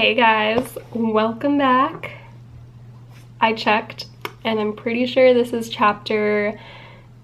Hey guys, welcome back. I checked and I'm pretty sure this is chapter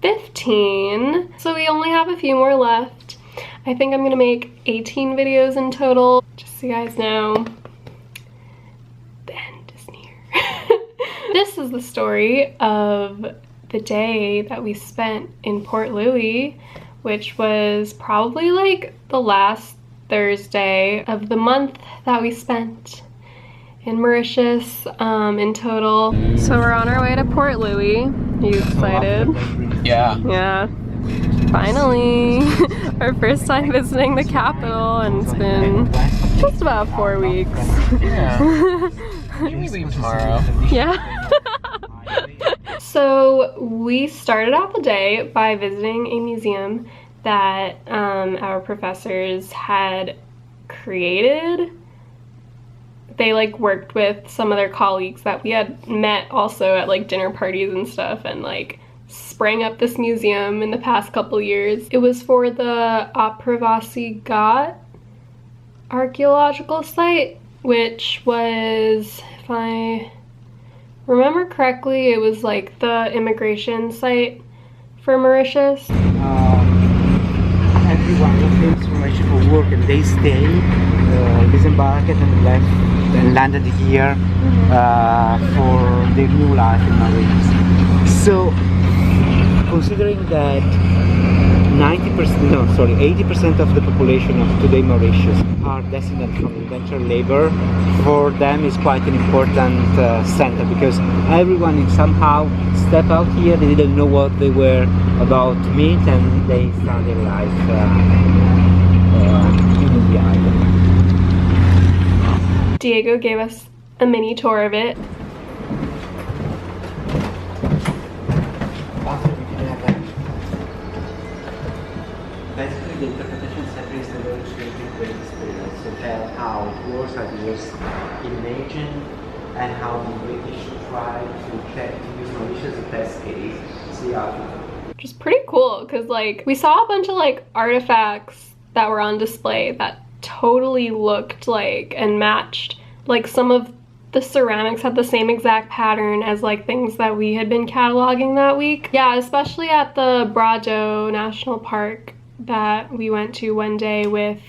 15. So we only have a few more left. I think I'm gonna make 18 videos in total. Just so you guys know, the end is near. This is the story of the day that we spent in Port Louis, which was probably like the last Thursday of the month that we spent in Mauritius in total. So we're on our way to Port Louis. Are you excited? Yeah. Yeah. Finally! Our first time visiting the capital, and it's been just about 4 weeks. Yeah. We leave tomorrow. Yeah. So we started out the day by visiting a museum that our professors had created. They like worked with some of their colleagues that we had met also at like dinner parties and stuff, and like sprang up this museum in the past couple years. It was for the Aprivasi Ghat archaeological site, which was, if I remember correctly, it was like the immigration site for Mauritius. Everyone who comes from Mauritius for work and they stay, disembarked and left and landed here for their new life in Mauritius. So, considering that 80% of the population of today Mauritius are descendants from indentured labor, for them is quite an important center, because everyone somehow stepped out here, they didn't know what they were about to meet, and they started their life in the island. Diego gave us a mini tour of it. Basically, the interpretation center is the way to integrate experience, so tell how it was, how it was imagined, and how the British tried to use Mauritius as a test case, see how it would. Which is pretty cool, because like we saw a bunch of like artifacts that were on display that totally looked like and matched, like some of the ceramics had the same exact pattern as like things that we had been cataloging that week. Yeah, especially at the Brado National Park that we went to one day with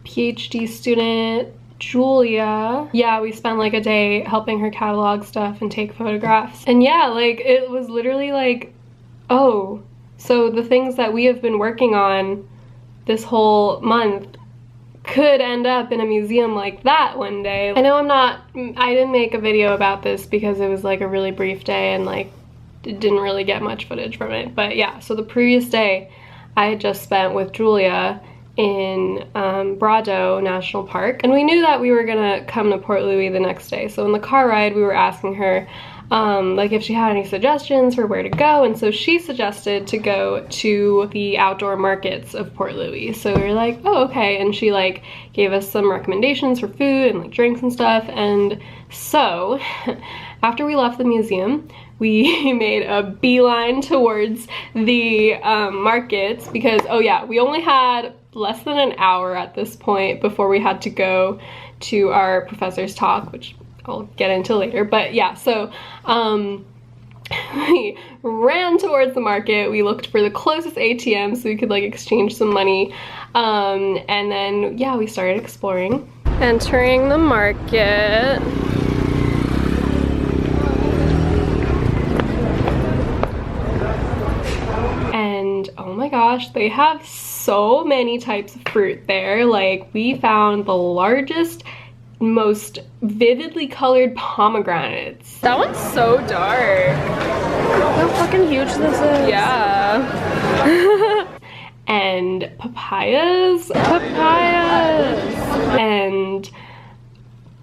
PhD student Julia. Yeah, we spent like a day helping her catalog stuff and take photographs. And yeah, like it was literally like, oh, so the things that we have been working on this whole month could end up in a museum like that one day. I know I didn't make a video about this because it was like a really brief day and like it didn't really get much footage from it. But yeah, so the previous day I had just spent with Julia in Brado National Park, and we knew that we were gonna come to Port Louis the next day. So in the car ride we were asking her like if she had any suggestions for where to go, and so she suggested to go to the outdoor markets of Port Louis. So we were like, oh okay, and she like gave us some recommendations for food and like drinks and stuff. And so after we left the museum, we made a beeline towards the markets, because oh yeah, we only had less than an hour at this point before we had to go to our professor's talk, which I'll get into later. But yeah, so we ran towards the market. We looked for the closest ATM so we could like exchange some money, and then yeah, we started exploring. Entering the market. And oh my gosh, they have so many types of fruit there. Like we found the largest, most vividly colored pomegranates. That one's so dark. Look how fucking huge this is. Yeah. And papayas. And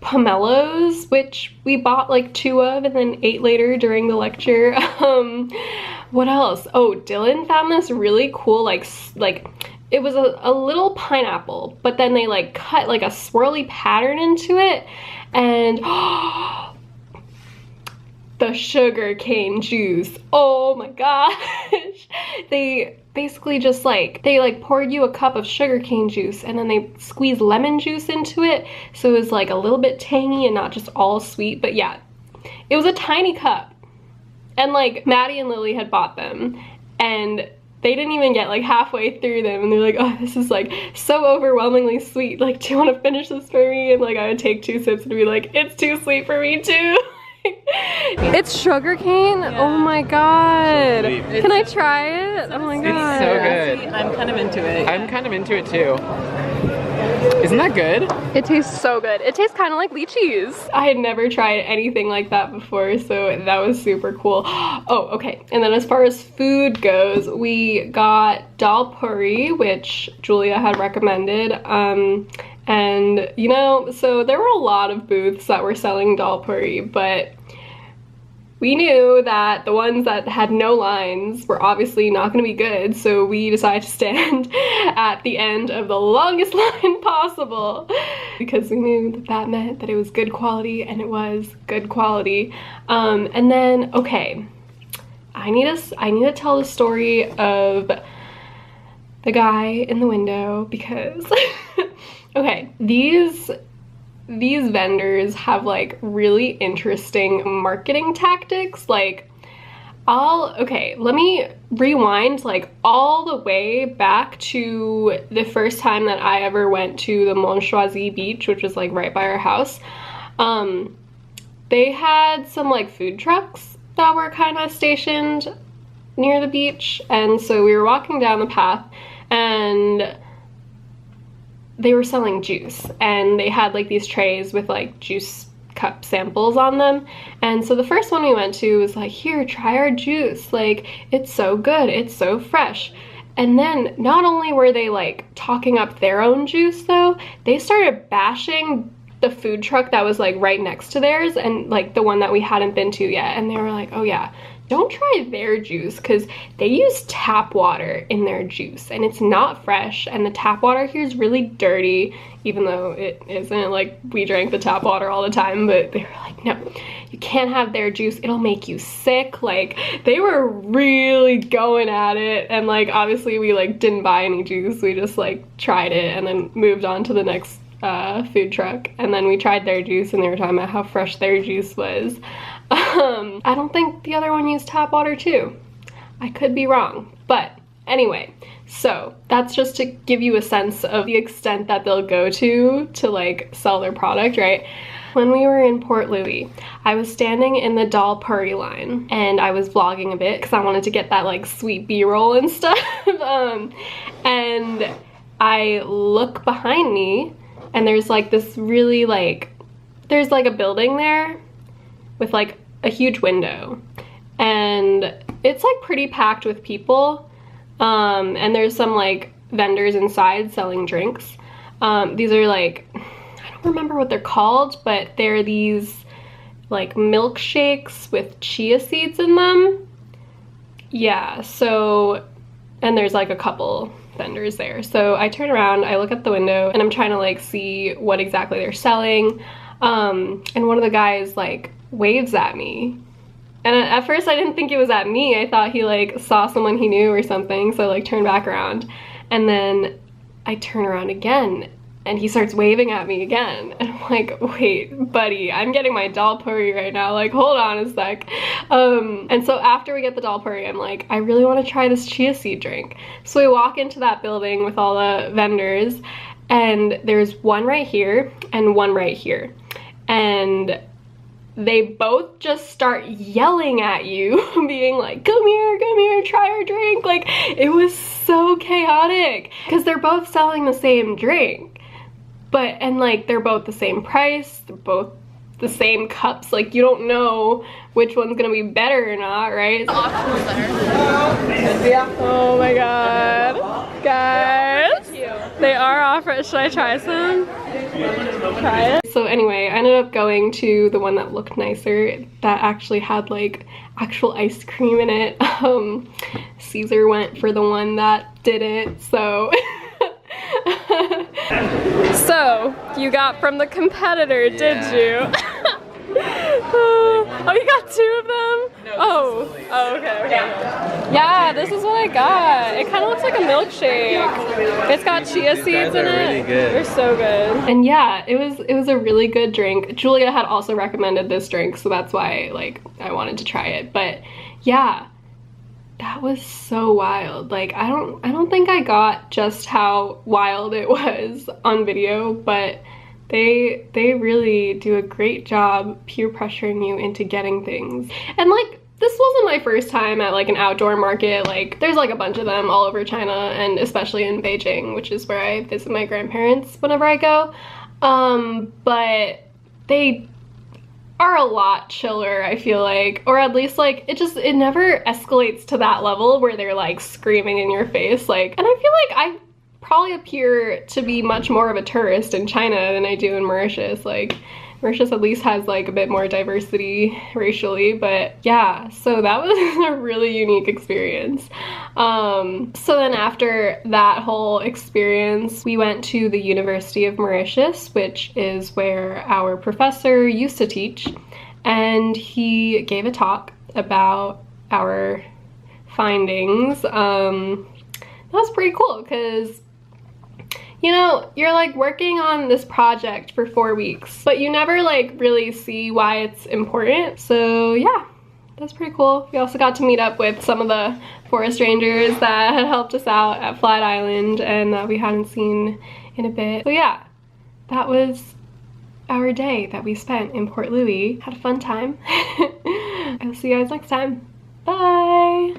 pomelos, which we bought like 2 of and then ate later during the lecture. What else? Oh, Dylan found this really cool like it was a little pineapple, but then they like cut like a swirly pattern into it, and the sugar cane juice. Oh my gosh. They basically just like, they like poured you a cup of sugar cane juice and then they squeezed lemon juice into it. So it was like a little bit tangy and not just all sweet, but yeah, it was a tiny cup. And like Maddie and Lily had bought them and they didn't even get like halfway through them and they're like, oh, this is like so overwhelmingly sweet. Like, do you want to finish this for me? And like I would take 2 sips and be like, it's too sweet for me too. It's sugar cane? Yeah. Oh my god. Can I try it? Oh my god. It's so good. I'm kind of into it. I'm kind of into it too. Isn't that good? It tastes so good. It tastes kind of like lychees. I had never tried anything like that before, so that was super cool. Oh, okay. And then as far as food goes, we got dal puri, which Julia had recommended. And you know, so there were a lot of booths that were selling dal puri, but we knew that the ones that had no lines were obviously not going to be good, so we decided to stand at the end of the longest line possible because we knew that that meant that it was good quality, and it was good quality. And then, okay, I need to tell the story of the guy in the window because okay, these vendors have like really interesting marketing tactics. Like, okay, let me rewind like all the way back to the first time that I ever went to the Montchoisy beach, which is like right by our house. They had some like food trucks that were kind of stationed near the beach, and so we were walking down the path and they were selling juice, and they had like these trays with like juice cup samples on them. And so the first one we went to was like, here, try our juice, like it's so good, it's so fresh. And then not only were they like talking up their own juice though, they started bashing the food truck that was like right next to theirs, and like the one that we hadn't been to yet. And they were like, oh yeah, don't try their juice because they use tap water in their juice and it's not fresh, and the tap water here is really dirty, even though it isn't. Like, we drank the tap water all the time, but they were like, no, you can't have their juice, it'll make you sick. Like, they were really going at it, and like obviously we like didn't buy any juice, we just like tried it and then moved on to the next food truck, and then we tried their juice and they were talking about how fresh their juice was. I don't think the other one used tap water too. I could be wrong, but anyway, so that's just to give you a sense of the extent that they'll go to like sell their product, right? When we were in Port Louis, I was standing in the dal puri line and I was vlogging a bit because I wanted to get that like sweet b-roll and stuff. And I look behind me and there's like this really like, there's like a building there with like a huge window, and it's like pretty packed with people, and there's some like vendors inside selling drinks. These are like, I don't remember what they're called, but they're these like milkshakes with chia seeds in them. Yeah, so, and there's like a couple vendors there. So I turn around, I look at the window, and I'm trying to like see what exactly they're selling. And one of the guys like waves at me, and at first I didn't think it was at me. I thought he like saw someone he knew or something, so I like turned back around, and then I turn around again and he starts waving at me again, and I'm like, wait buddy, I'm getting my dal puri right now, like hold on a sec. And so after we get the dal puri, I'm like, I really want to try this chia seed drink. So we walk into that building with all the vendors, and there's one right here and one right here, and they both just start yelling at you, being like, come here, try our drink. Like, it was so chaotic because they're both selling the same drink, but, and like they're both the same price, they're both the same cups. Like, you don't know which one's gonna be better or not, right? Oh my god, guys, they are offered. Should I try some? Try it. So anyway, I ended up going to the one that looked nicer, that actually had like actual ice cream in it. Caesar went for the one that didn't, so. So you got from the competitor, yeah. Did you? Oh, you got 2 of them? No, oh, okay. Yeah, this is what I got. It kind of looks like a milkshake. It's got chia seeds in it. Really good. They're so good. And yeah, it was a really good drink. Julia had also recommended this drink, so that's why like I wanted to try it. But yeah, that was so wild. Like I don't think I got just how wild it was on video, but they really do a great job peer pressuring you into getting things. And like, this wasn't my first time at like an outdoor market. Like there's like a bunch of them all over China, and especially in Beijing, which is where I visit my grandparents whenever I go. But they are a lot chiller, I feel like, or at least like it never escalates to that level where they're like screaming in your face. Like, and I feel like I probably appear to be much more of a tourist in China than I do in Mauritius. Like Mauritius at least has like a bit more diversity racially, but yeah, so that was a really unique experience. So then after that whole experience, we went to the University of Mauritius, which is where our professor used to teach, and he gave a talk about our findings. That was pretty cool because, you know, you're like working on this project for 4 weeks, but you never like really see why it's important. So yeah, that's pretty cool. We also got to meet up with some of the forest rangers that had helped us out at Flat Island and that we hadn't seen in a bit. So yeah, that was our day that we spent in Port Louis. Had a fun time. I'll see you guys next time. Bye!